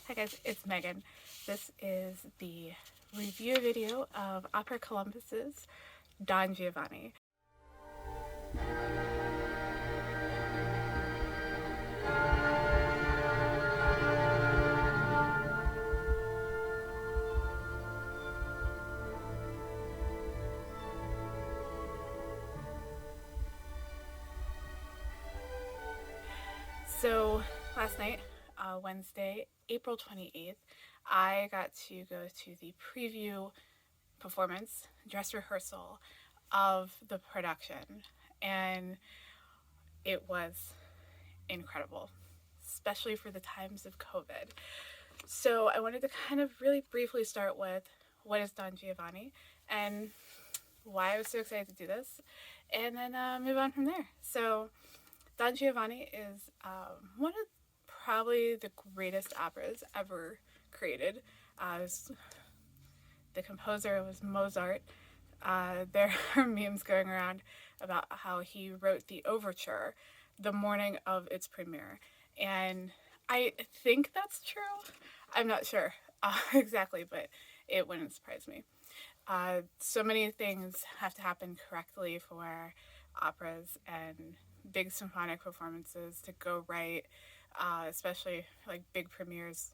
Hi guys, it's Megan. This is the review video of Opera Columbus's Don Giovanni. So last night, Wednesday, April 28th, I got to go to the preview performance, dress rehearsal of the production, and it was incredible, especially for the times of COVID. So I wanted to kind of really briefly start with what is Don Giovanni and why I was so excited to do this, and then move on from there. So Don Giovanni is one of probably the greatest operas ever created. The composer was Mozart. There are memes going around about how he wrote the overture the morning of its premiere, and I think that's true. I'm not sure exactly, but it wouldn't surprise me. So many things have to happen correctly for operas and big symphonic performances to go right, especially like big premieres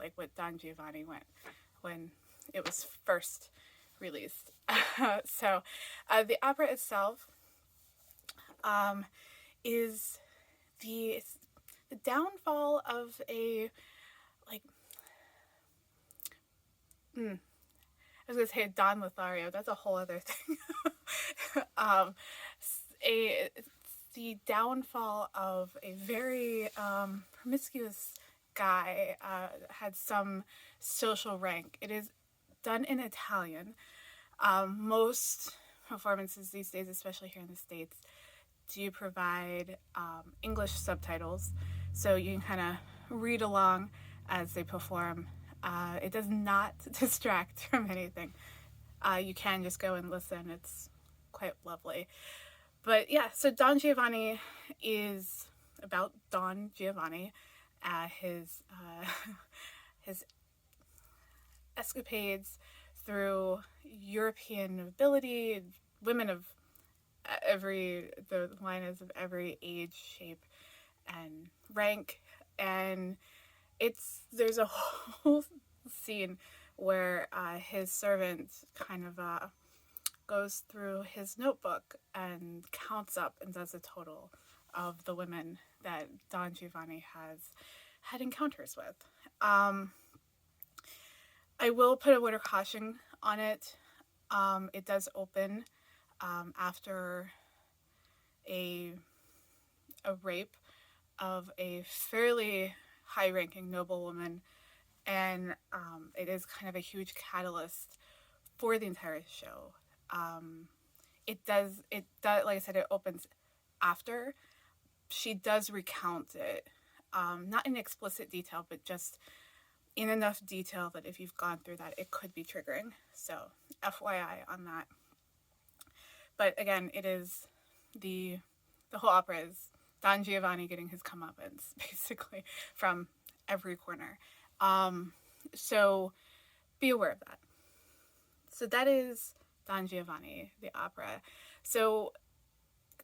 like what Don Giovanni went when it was first released. So the opera itself is the downfall of a like I was gonna say a Don Lothario. That's a whole other thing. The downfall of a very promiscuous guy, had some social rank. It is done in Italian. Most performances these days, especially here in the States, do provide English subtitles, so you can kind of read along as they perform. It does not distract from anything. You can just go and listen. It's quite lovely. But yeah, so Don Giovanni is about Don Giovanni, his escapades through European nobility, women of the line is of every age, shape, and rank, and there's a whole scene where his servant kind of goes through his notebook and counts up and does a total of the women that Don Giovanni has had encounters with. I will put a word of caution on it. It does open after a rape of a fairly high-ranking noblewoman, and it is kind of a huge catalyst for the entire show. It does, like I said, it opens after. She does recount it, not in explicit detail, but just in enough detail that if you've gone through that, it could be triggering. So FYI on that. But again, it is the whole opera is Don Giovanni getting his comeuppance, basically, from every corner. So be aware of that. So that is Don Giovanni, the opera. So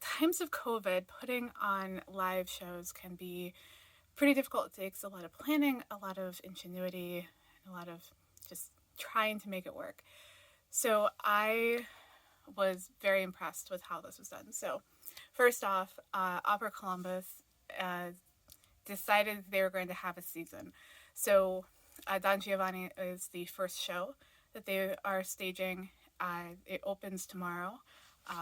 times of COVID, putting on live shows can be pretty difficult. It takes a lot of planning, a lot of ingenuity, a lot of just trying to make it work. So I was very impressed with how this was done. So first off, Opera Columbus decided they were going to have a season. So Don Giovanni is the first show that they are staging. It opens tomorrow,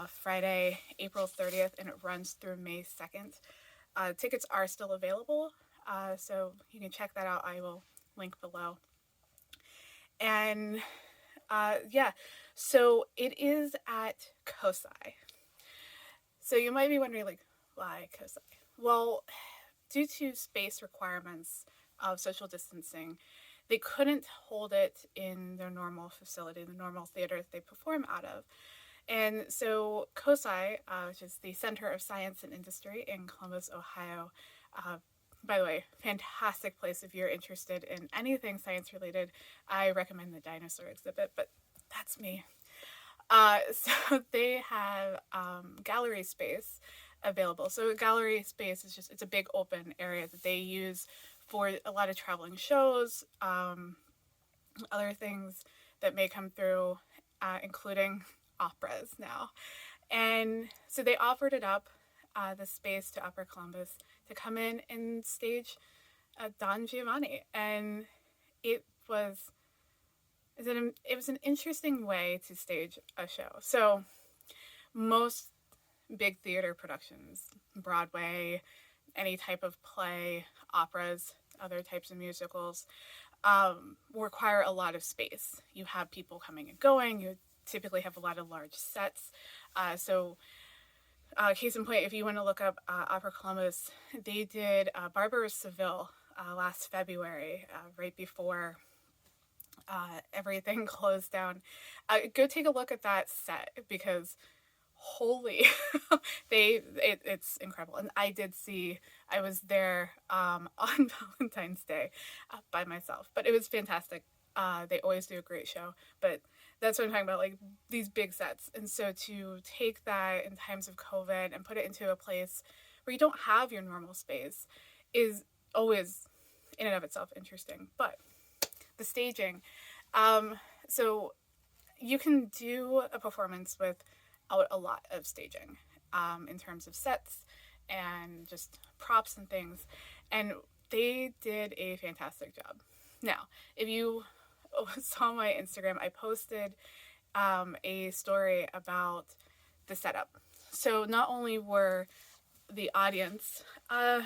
Friday, April 30th, and it runs through May 2nd. Tickets are still available, so you can check that out. I will link below. And yeah, so it is at COSI. So you might be wondering, like, why COSI? Well, due to space requirements of social distancing, they couldn't hold it in their normal facility, the normal theater that they perform out of. And so COSI, which is the Center of Science and Industry in Columbus, Ohio, by the way, fantastic place if you're interested in anything science related. I recommend the dinosaur exhibit, but that's me. So they have gallery space available. So gallery space is just, it's a big open area that they use for a lot of traveling shows, other things that may come through, including operas now. And so they offered it up, the space to Opera Columbus to come in and stage Don Giovanni. And it was it was an interesting way to stage a show. So most big theater productions, Broadway, any type of play, operas, other types of musicals, require a lot of space. You have people coming and going. You typically have a lot of large sets. Case in point, if you want to look up Opera Columbus, they did Barber of Seville last February, right before everything closed down. Go take a look at that set because holy, it's incredible. And I was there on Valentine's Day by myself, but it was fantastic. They always do a great show, but that's what I'm talking about, like these big sets. And so to take that in times of COVID and put it into a place where you don't have your normal space is always in and of itself interesting. But the staging, so you can do a performance without a lot of staging, in terms of sets and just props and things. And they did a fantastic job. Now, if you saw my Instagram, I posted a story about the setup. So not only were the audience, I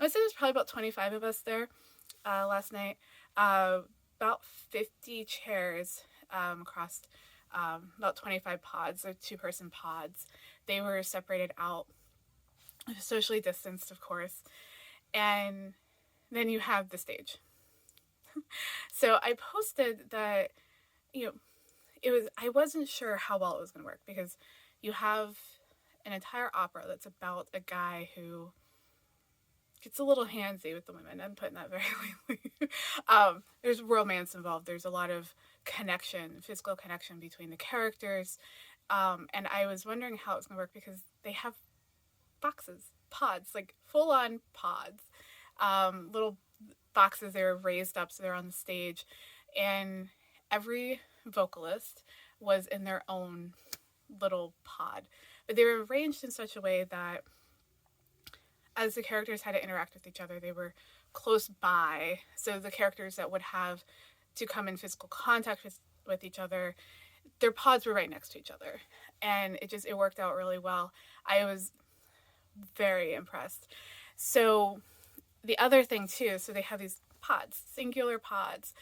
would say there's probably about 25 of us there last night, about 50 chairs across about 25 pods, or two-person pods. They were separated out, socially distanced, of course, and then you have the stage. So I posted that, I wasn't sure how well it was going to work because you have an entire opera that's about a guy who gets a little handsy with the women. I'm putting that very lightly. There's romance involved. There's a lot of physical connection between the characters. And I was wondering how it's going to work because they have pods, like full-on pods, little boxes. They were raised up so they're on the stage, and every vocalist was in their own little pod, but they were arranged in such a way that as the characters had to interact with each other, they were close by, so the characters that would have to come in physical contact with each other, their pods were right next to each other, and it worked out really well. I was very impressed. So the other thing too, so they have these pods, singular pods.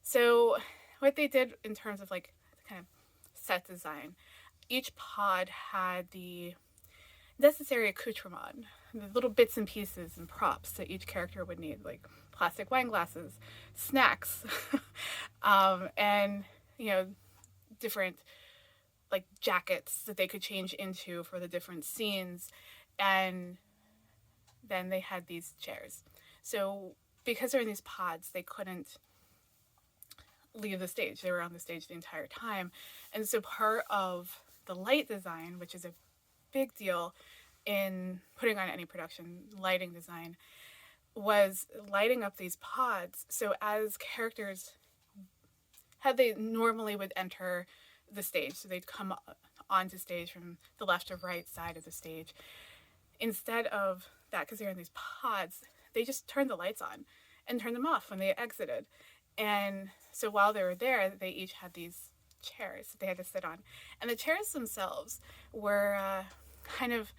So what they did in terms of like kind of set design, each pod had the necessary accoutrement, the little bits and pieces and props that each character would need, like plastic wine glasses, snacks, and different like jackets that they could change into for the different scenes. And then they had these chairs. So because they're in these pods, they couldn't leave the stage. They were on the stage the entire time. And so part of the light design, which is a big deal in putting on any production, lighting design, was lighting up these pods. So as characters, how they normally would enter the stage, so they'd come onto stage from the left or right side of the stage. Instead of that, because they're in these pods, they just turned the lights on and turned them off when they exited. And so while they were there, they each had these chairs that they had to sit on. And the chairs themselves were kind of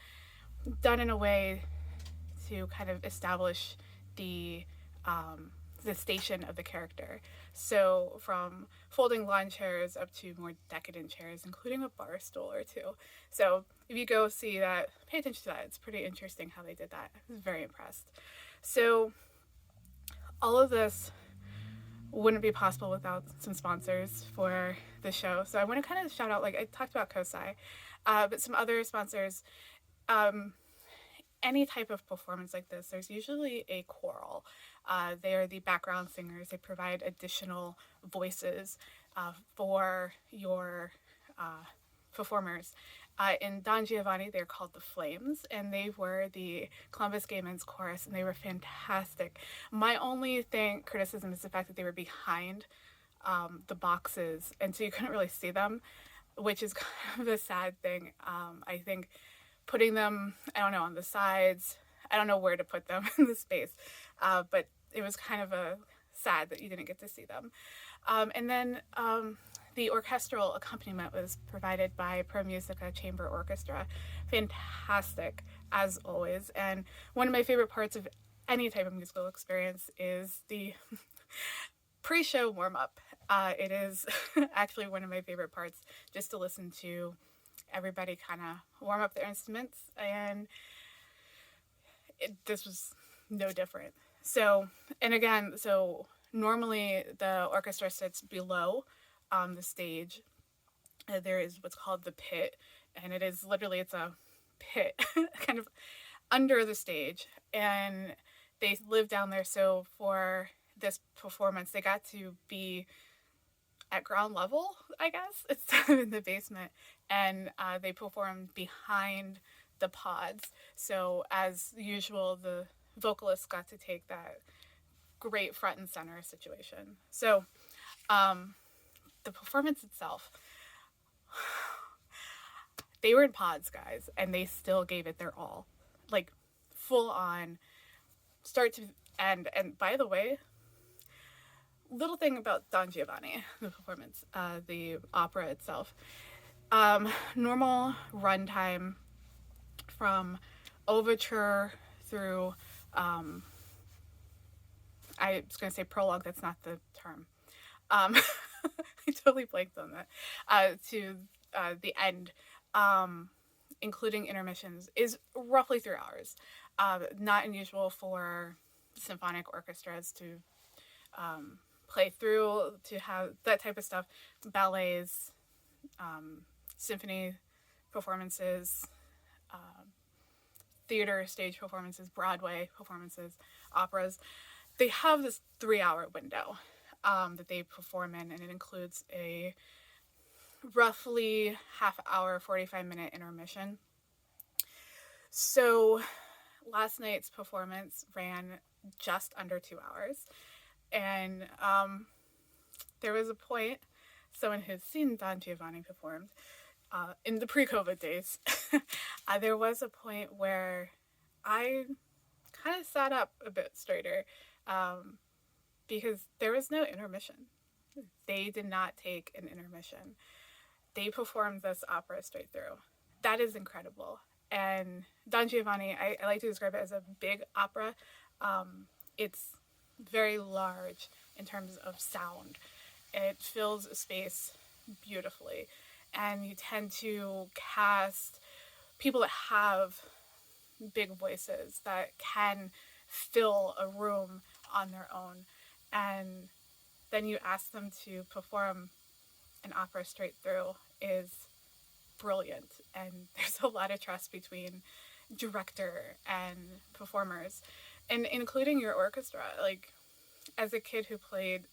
done in a way to kind of establish the station of the character. So from folding lawn chairs up to more decadent chairs, including a bar stool or two. So if you go see that, pay attention to that. It's pretty interesting how they did that. I was very impressed. So all of this wouldn't be possible without some sponsors for the show. So I want to kind of shout out, like I talked about COSI, but some other sponsors. And any type of performance like this, there's usually a choral. They are the background singers. They provide additional voices for your performers. In Don Giovanni, they're called the Flames, and they were the Columbus Gay Men's Chorus, and they were fantastic. My only criticism is the fact that they were behind the boxes, and so you couldn't really see them, which is kind of a sad thing. I think putting them, I don't know, on the sides, I don't know where to put them in the space, but it was kind of sad that you didn't get to see them. And then the orchestral accompaniment was provided by Pro Musica Chamber Orchestra. Fantastic, as always. And one of my favorite parts of any type of musical experience is the pre-show warm-up. It is actually one of my favorite parts, just to listen to everybody kind of warm up their instruments, and this was no different. So, and again, so normally the orchestra sits below the stage. There is what's called the pit, and it is literally, it's a pit kind of under the stage, and they live down there. So for this performance, they got to be at ground level, I guess. It's in the basement, and they performed behind the pods. So as usual, the vocalists got to take that great front and center situation. So the performance itself, they were in pods, guys, and they still gave it their all, like full on, start to end. And by the way, little thing about Don Giovanni, the performance, the opera itself, normal runtime from overture through, I was going to say prologue, that's not the term. I totally blanked on that. To the end, including intermissions, is roughly 3 hours. Not unusual for symphonic orchestras to play through, to have that type of stuff. Ballets, symphony performances, theater stage performances, Broadway performances, operas. They have this 3-hour window that they perform in, and it includes a roughly half-hour, 45-minute intermission. So last night's performance ran just under 2 hours, and there was a point, someone who's seen Don Giovanni performed in the pre-COVID days, there was a point where I kind of sat up a bit straighter because there was no intermission. They did not take an intermission. They performed this opera straight through. That is incredible. And Don Giovanni, I like to describe it as a big opera. It's very large in terms of sound. It fills a space beautifully. And you tend to cast people that have big voices that can fill a room on their own. And then you ask them to perform an opera straight through is brilliant. And there's a lot of trust between director and performers, and including your orchestra. Like, as a kid who played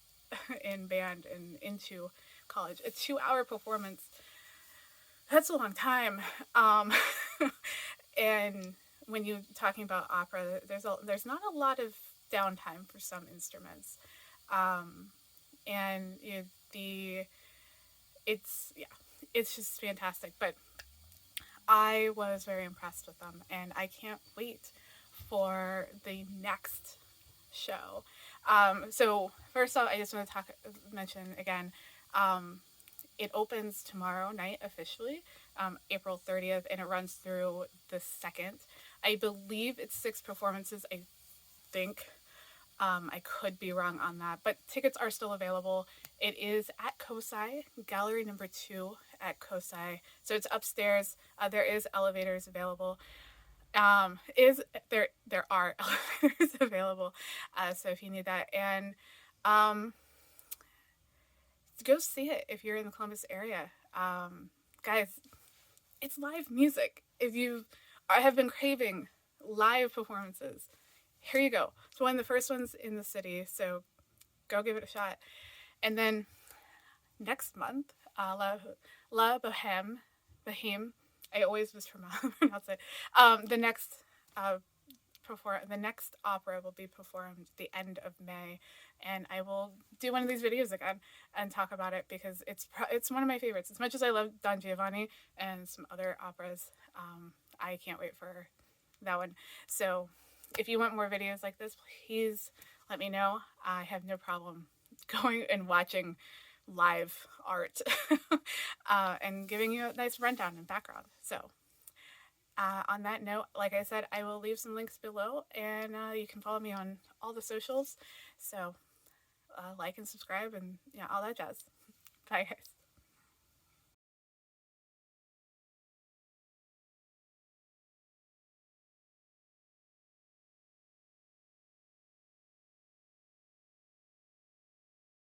in band and into college, a 2-hour performance, that's a long time. And when you're talking about opera, there's not a lot of downtime for some instruments. And it's just fantastic. But I was very impressed with them, and I can't wait for the next show. So first off, I just want to mention again, it opens tomorrow night officially, April 30th, and it runs through the 2nd. I believe it's 6 performances, I think. I could be wrong on that, but tickets are still available. It is at COSI, Gallery number 2 at COSI. So it's upstairs. There is elevators available. There are elevators available. So if you need that, and go see it if you're in the Columbus area. Guys, it's live music. If you have been craving live performances. Here you go. It's one of the first ones in the city, so go give it a shot. And then next month, La Boheme. I always mispronounce it. The next the next opera will be performed at the end of May, and I will do one of these videos again and talk about it because it's one of my favorites. As much as I love Don Giovanni and some other operas, I can't wait for that one. So if you want more videos like this, please let me know. I have no problem going and watching live art and giving you a nice rundown and background. So on that note, like I said, I will leave some links below, and you can follow me on all the socials. So like and subscribe and all that jazz. Bye, guys.